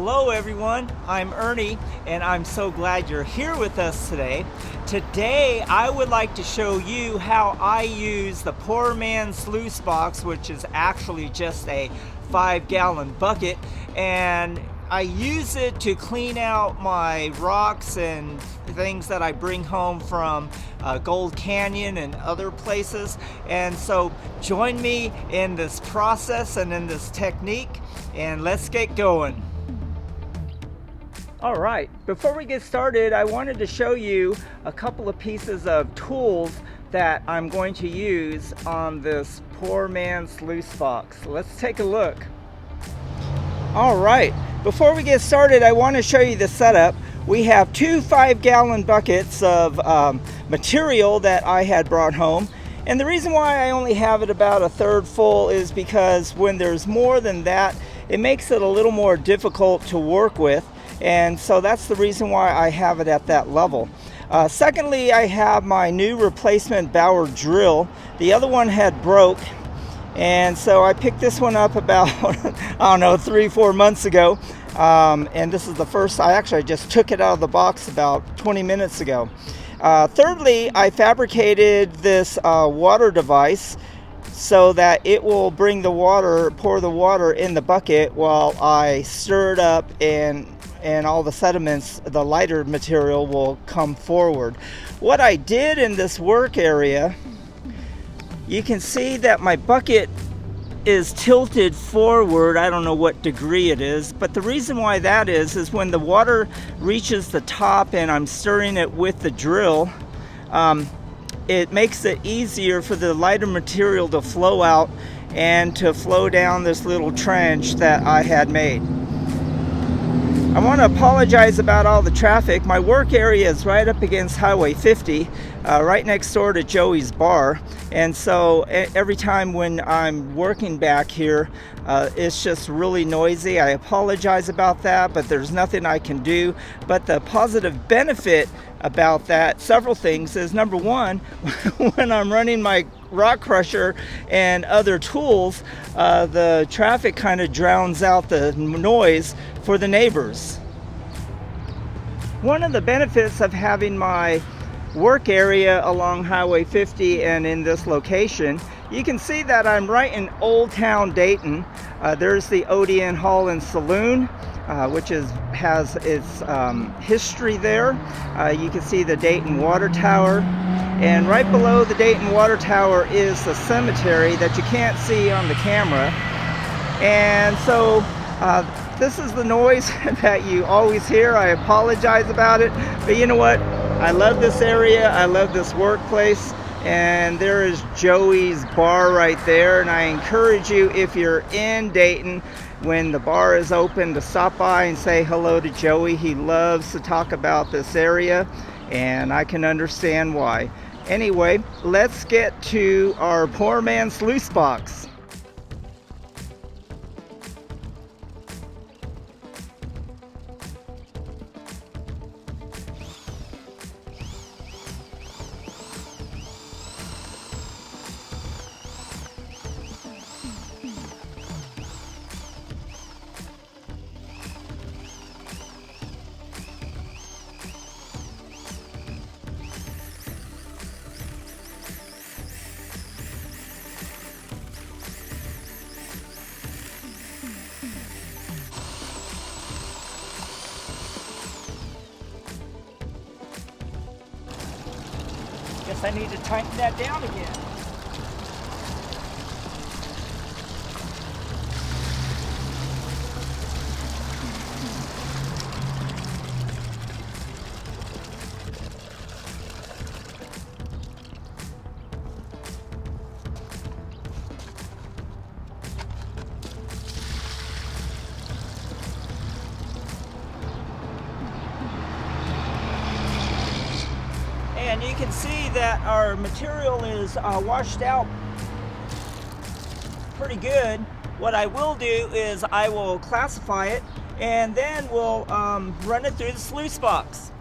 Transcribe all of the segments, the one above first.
Hello everyone, I'm Ernie and I'm so glad you're here with us today. Today I would like to show you how I use the Poor Man's Sluice box, which is actually just a 5-gallon bucket, and I use it to clean out my rocks and things that I bring home from Gold Canyon and other places. And so join me in this process and in this technique, and let's get going. All right, before we get started, I wanted to show you a couple of pieces of tools that I'm going to use on this Poor Man's Sluice box. Let's take a look. All right, before we get started, I want to show you the setup. We have two 5-gallon buckets of material that I had brought home. And the reason why I only have it about a third full is because when there's more than that, it makes it a little more difficult to work with. And so that's the reason why I have it at that level. Secondly, I have my new replacement Bauer drill. The other one had broke, and so I picked this one up about I don't know, 3-4 months ago, and this is the first. I just took it out of the box about 20 minutes ago. Thirdly, I fabricated this water device so that it will bring the water, pour the water in the bucket while I stir it up, and all the sediments, the lighter material, will come forward. What I did in this work area, you can see that my bucket is tilted forward. I don't know what degree it is, but the reason why that is when the water reaches the top and I'm stirring it with the drill, it makes it easier for the lighter material to flow out and to flow down this little trench that I had made. I want to apologize about all the traffic. My work area is right up against Highway 50, right next door to Joey's bar, and so every time when I'm working back here, it's just really noisy. I apologize about that, but there's nothing I can do. But the positive benefit about that, several things, is number one, when I'm running my rock crusher and other tools, the traffic kind of drowns out the noise for the neighbors. One of the benefits of having my work area along Highway 50 and in this location, you can see that I'm right in Old Town Dayton. There's the Odeon Hall and Saloon, which has its history there. You can see the Dayton Water Tower, and right below the Dayton Water Tower is the cemetery that you can't see on the camera. And so this is the noise that you always hear. I apologize about it, but you know what? I love this area. I love this workplace. And there is Joey's bar right there. And I encourage you, if you're in Dayton, when the bar is open, to stop by and say hello to Joey. He loves to talk about this area, and I can understand why. Anyway, let's get to our Poor Man's Sluice box. Guess I need to tighten that down again. And you can see that our material is washed out pretty good. What I will do is I will classify it, and then we'll run it through the sluice box.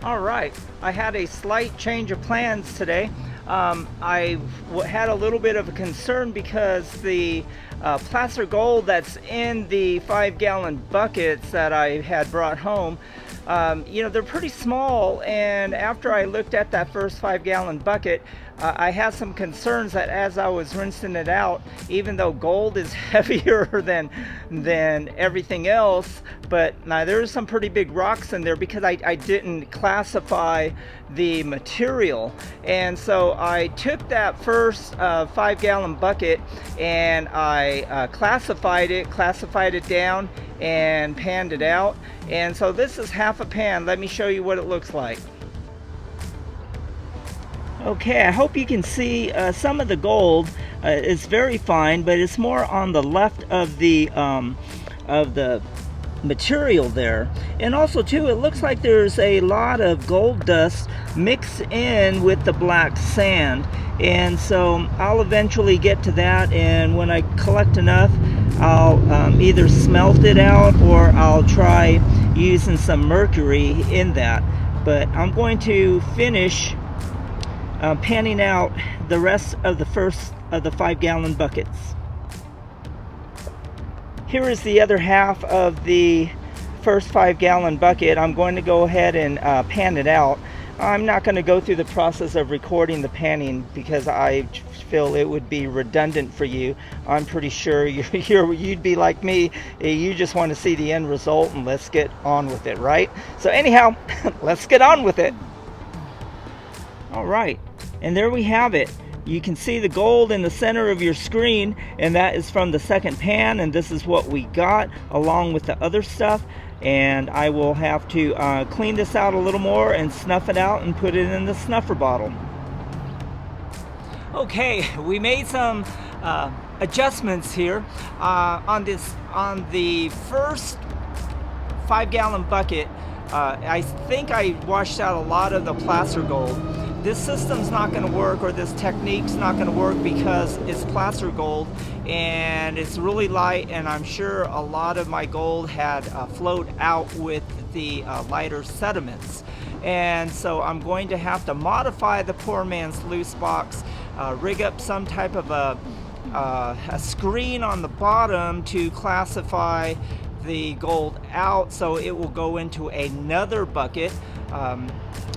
All right, I had a slight change of plans today. I had a little bit of a concern because the placer gold that's in the 5-gallon buckets that I had brought home, you know, they're pretty small, and after I looked at that first 5-gallon bucket, I had some concerns that as I was rinsing it out, even though gold is heavier than everything else, but now there's some pretty big rocks in there because I didn't classify the material. And so I took that first 5-gallon bucket and I classified it down and panned it out. And so this is half a pan. Let me show you what it looks like. Okay, I hope you can see some of the gold is very fine, but it's more on the left of the material there. And also too, it looks like there's a lot of gold dust mixed in with the black sand. And so I'll eventually get to that, and when I collect enough, I'll either smelt it out or I'll try using some mercury in that. But I'm going to finish panning out the rest of the first of the 5-gallon buckets. Here is the other half of the first 5-gallon bucket. I'm going to go ahead and pan it out. I'm not going to go through the process of recording the panning because I feel it would be redundant for you. I'm pretty sure you'd be like me. You just want to see the end result and let's get on with it, right? So anyhow, let's get on with it. All right, and there we have it. You can see the gold in the center of your screen, and that is from the second pan, and this is what we got along with the other stuff. And I will have to clean this out a little more and snuff it out and put it in the snuffer bottle. Okay, we made some adjustments here on the first 5-gallon bucket. I think I washed out a lot of the placer gold. This system's not going to work, or this technique's not going to work, because it's placer gold and it's really light, and I'm sure a lot of my gold had flowed out with the lighter sediments. And so I'm going to have to modify the poor man's sluice box, rig up some type of a screen on the bottom to classify the gold out so it will go into another bucket.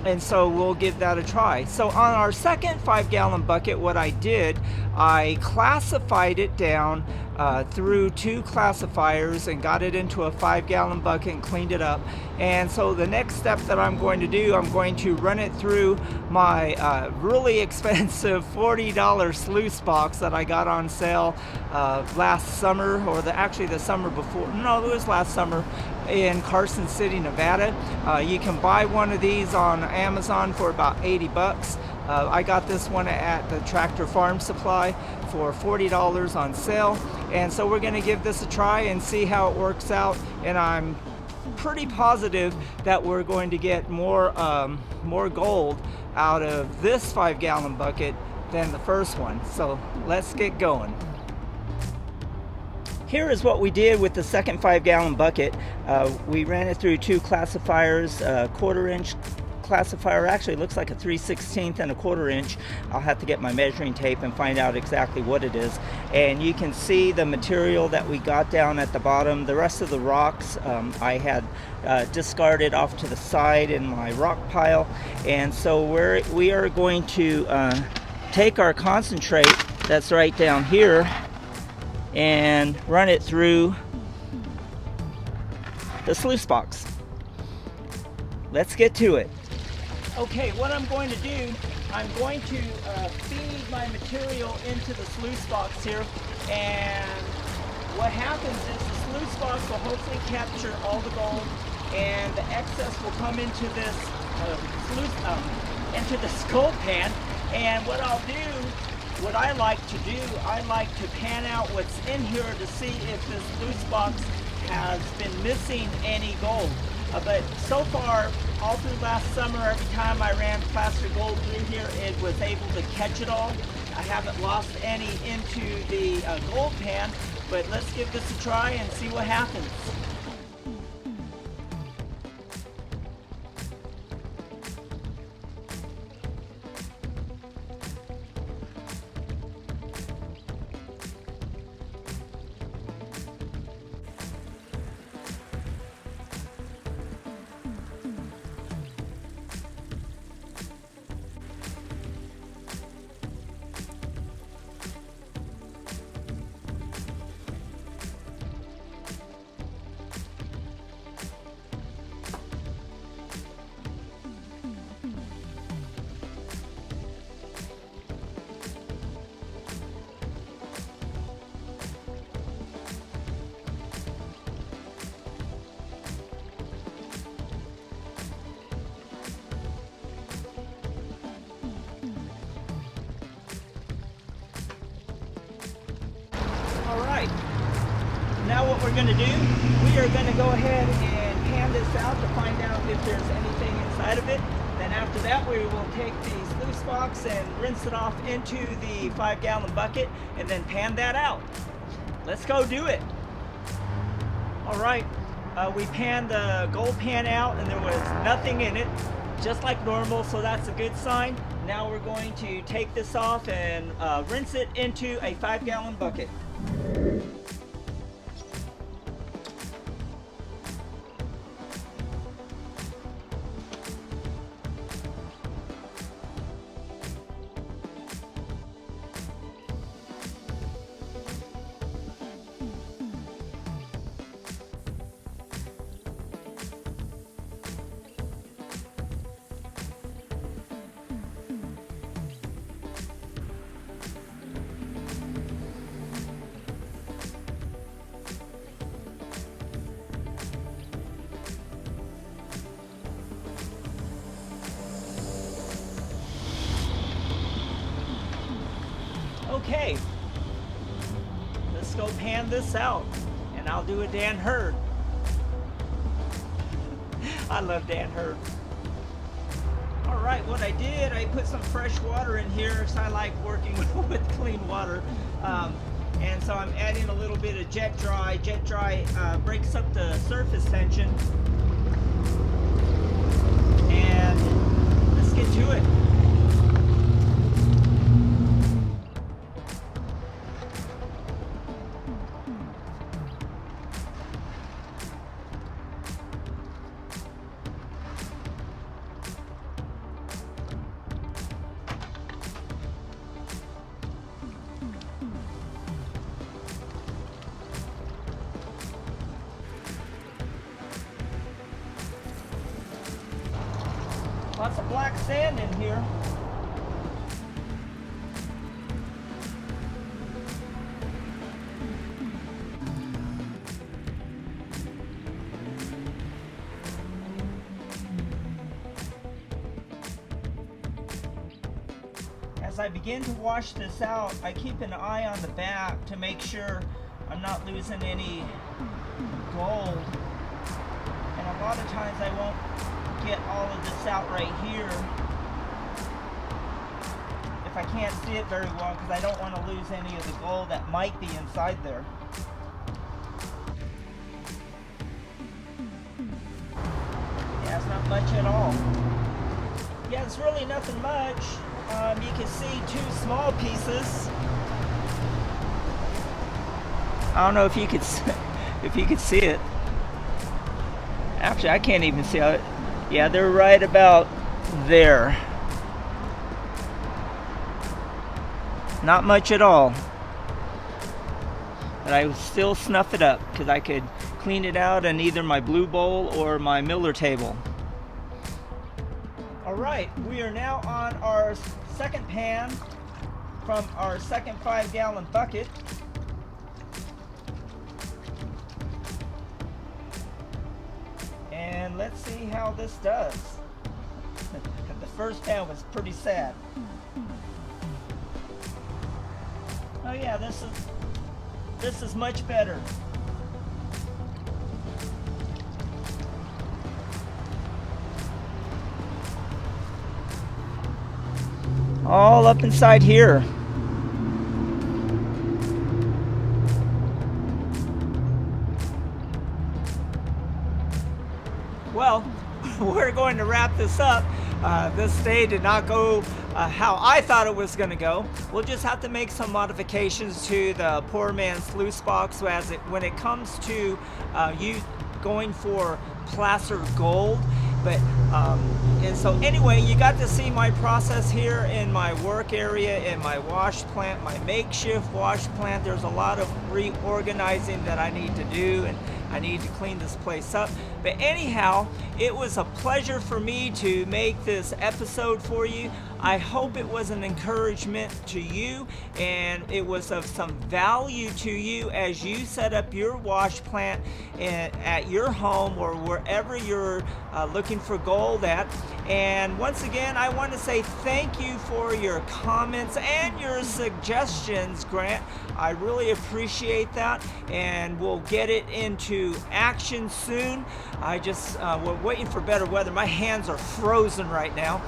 And so we'll give that a try. So on our second 5-gallon bucket, what I did, I classified it down through 2 classifiers and got it into a 5-gallon bucket and cleaned it up. And so the next step that I'm going to do, I'm going to run it through my really expensive $40 sluice box that I got on sale last summer, or actually the summer before. No, it was last summer in Carson City, Nevada. You can buy one of these on Amazon for about 80 bucks. I got this one at the Tractor Farm Supply for $40 on sale. And so we're gonna give this a try and see how it works out. And I'm pretty positive that we're going to get more gold out of this 5-gallon bucket than the first one. So let's get going. Here is what we did with the second 5-gallon bucket. We ran it through 2 classifiers, a 1/4-inch classifier. Actually, it looks like a 3/16 and a 1/4-inch. I'll have to get my measuring tape and find out exactly what it is. And you can see the material that we got down at the bottom. The rest of the rocks I had discarded off to the side in my rock pile. And so we are going to take our concentrate that's right down here and run it through the sluice box. Let's get to it. Okay, what I'm going to do, I'm going to feed my material into the sluice box here, and what happens is the sluice box will hopefully capture all the gold, and the excess will come into this into this gold pan. And what I'll do, what I like to do, I like to pan out what's in here to see if this sluice box has been missing any gold. But so far, all through last summer, every time I ran plaster gold through here, it was able to catch it all. I haven't lost any into the gold pan, but let's give this a try and see what happens. All right, now what we're going to do, we are going to go ahead and pan this out to find out if there's anything inside of it. Then after that, we will take the sluice box and rinse it off into the 5-gallon bucket and then pan that out. Let's go do it. All right, we panned the gold pan out and there was nothing in it, just like normal, so that's a good sign. Now we're going to take this off and rinse it into a 5-gallon bucket. Okay, let's go pan this out, and I'll do a Dan Hurd. I love Dan Hurd. All right, what I did, I put some fresh water in here because I like working with clean water. And so I'm adding a little bit of jet dry. Jet dry breaks up the surface tension. And let's get to it. Lots of black sand in here. As I begin to wash this out, I keep an eye on the back to make sure I'm not losing any gold. And a lot of times I won't get all of this out right here if I can't see it very well, because I don't want to lose any of the gold that might be inside there. Yeah, it's not much at all. Yeah, it's really nothing much. You can see 2 small pieces. I don't know if you could see it. Actually, I can't even see it. Yeah, they're right about there. Not much at all. But I would still snuff it up because I could clean it out in either my blue bowl or my Miller table. Alright, we are now on our second pan from our second 5-gallon bucket. And let's see how this does. The first pan was pretty sad. Oh yeah, this is much better. All up inside here. Well, we're going to wrap this up. This day did not go how I thought it was going to go. We'll just have to make some modifications to the poor man's sluice box when it comes to you going for placer gold. But and so anyway, you got to see my process here in my work area, in my wash plant, my makeshift wash plant. There's a lot of reorganizing that I need to do, and I need to clean this place up. But anyhow, it was a pleasure for me to make this episode for you. I hope it was an encouragement to you and it was of some value to you as you set up your wash plant at your home or wherever you're looking for gold at. And once again, I want to say thank you for your comments and your suggestions, Grant. I really appreciate that, and we'll get it into action soon. We're waiting for better weather. My hands are frozen right now.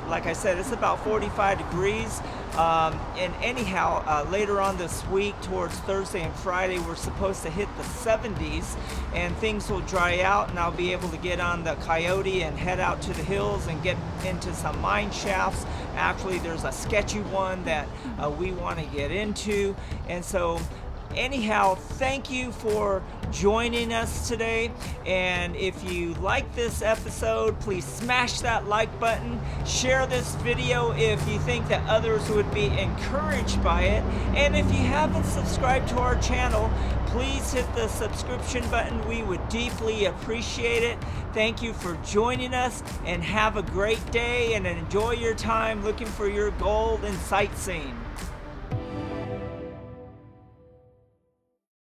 Like I said, it's about 45 degrees. And anyhow, later on this week, towards Thursday and Friday, we're supposed to hit the 70s, and things will dry out, and I'll be able to get on the Coyote and head out to the hills and get into some mine shafts. Actually, there's a sketchy one that we want to get into. And so anyhow, thank you for joining us today, and if you like this episode, please smash that like button, share this video if you think that others would be encouraged by it, and if you haven't subscribed to our channel, please hit the subscription button. We would deeply appreciate it. Thank you for joining us, and have a great day and enjoy your time looking for your gold and sightseeing.